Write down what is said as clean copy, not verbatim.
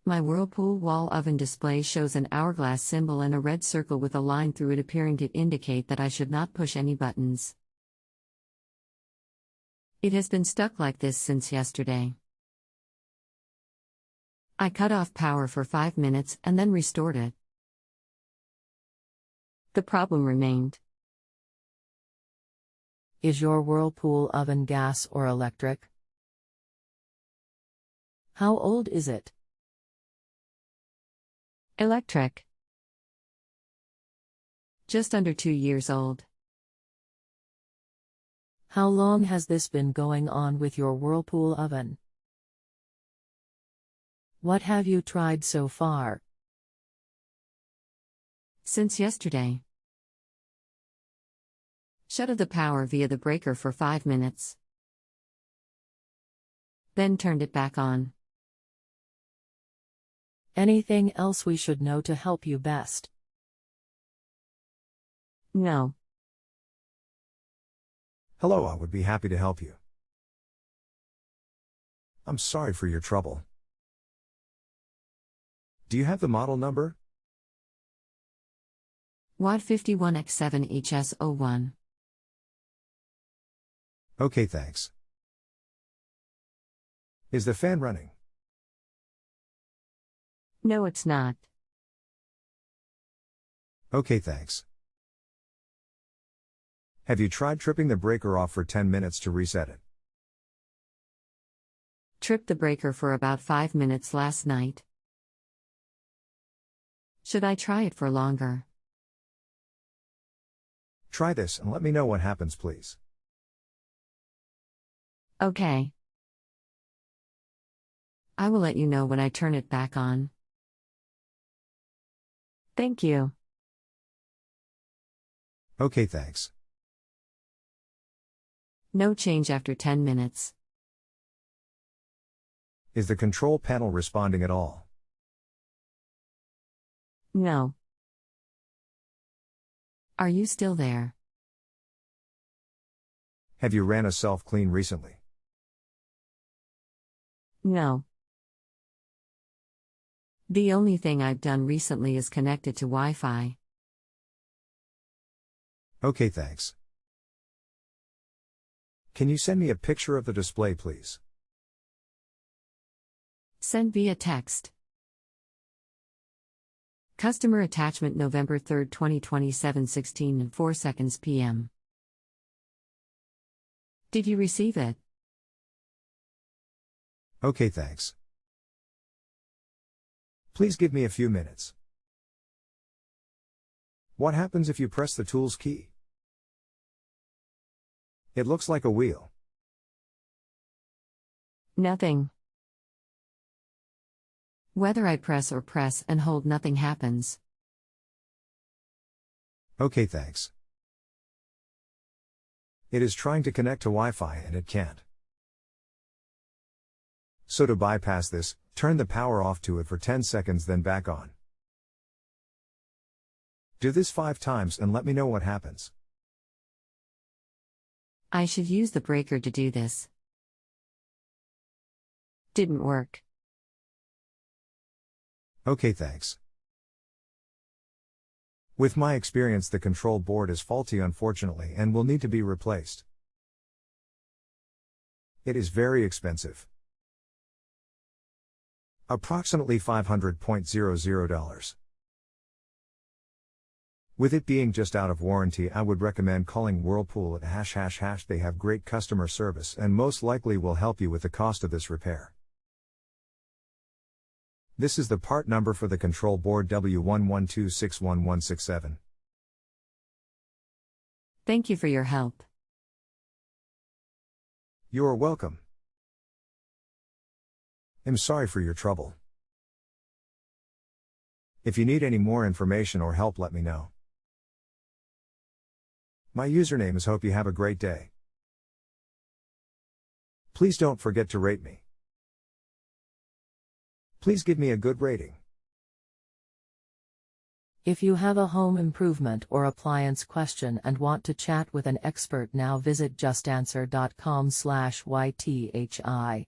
My Whirlpool wall oven display shows an hourglass symbol and a red circle with a line through it appearing to indicate that I should not push any buttons. It has been stuck like this since yesterday. I cut off power for 5 minutes and then restored it. The problem remained. Is your Whirlpool oven gas or electric? How old is it? Electric. Just under 2 years old. How long has this been going on with your Whirlpool oven? What have you tried so far? Since yesterday. Shut off the power via the breaker for 5 minutes. Then turned it back on. Anything else we should know to help you best? No. Hello, I would be happy to help you. I'm sorry for your trouble. Do you have the model number? WAD 51X7HS01. Okay, thanks. Is the fan running? No, it's not. Okay, thanks. Have you tried tripping the breaker off for 10 minutes to reset it? Tripped the breaker for about 5 minutes last night. Should I try it for longer? Try this and let me know what happens, please. Okay. I will let you know when I turn it back on. Thank you. Okay, thanks. No change after 10 minutes. Is the control panel responding at all? No. Are you still there? Have you ran a self-clean recently? No. The only thing I've done recently is connected to Wi-Fi. Okay, thanks. Can you send me a picture of the display, please? Send via text. Customer attachment November 3, 2027 16:04 p.m. Did you receive it? Okay, thanks. Please give me a few minutes. What happens if you press the tools key? It looks like a wheel. Nothing. Whether I press and hold, nothing happens. Okay, thanks. It is trying to connect to Wi-Fi and it can't. So to bypass this, turn the power off to it for 10 seconds then back on. Do this 5 times and let me know what happens. I should use the breaker to do this. Didn't work. Okay, thanks. With my experience, the control board is faulty unfortunately and will need to be replaced. It is very expensive. Approximately $500.00. With it being just out of warranty, I would recommend calling Whirlpool at ###. They have great customer service and most likely will help you with the cost of this repair. This is the part number for the control board W112611167. Thank you for your help. You are welcome. I'm sorry for your trouble. If you need any more information or help, let me know. My username is Hope you have a great day. Please don't forget to rate me. Please give me a good rating. If you have a home improvement or appliance question and want to chat with an expert now, visit justanswer.com/ythi.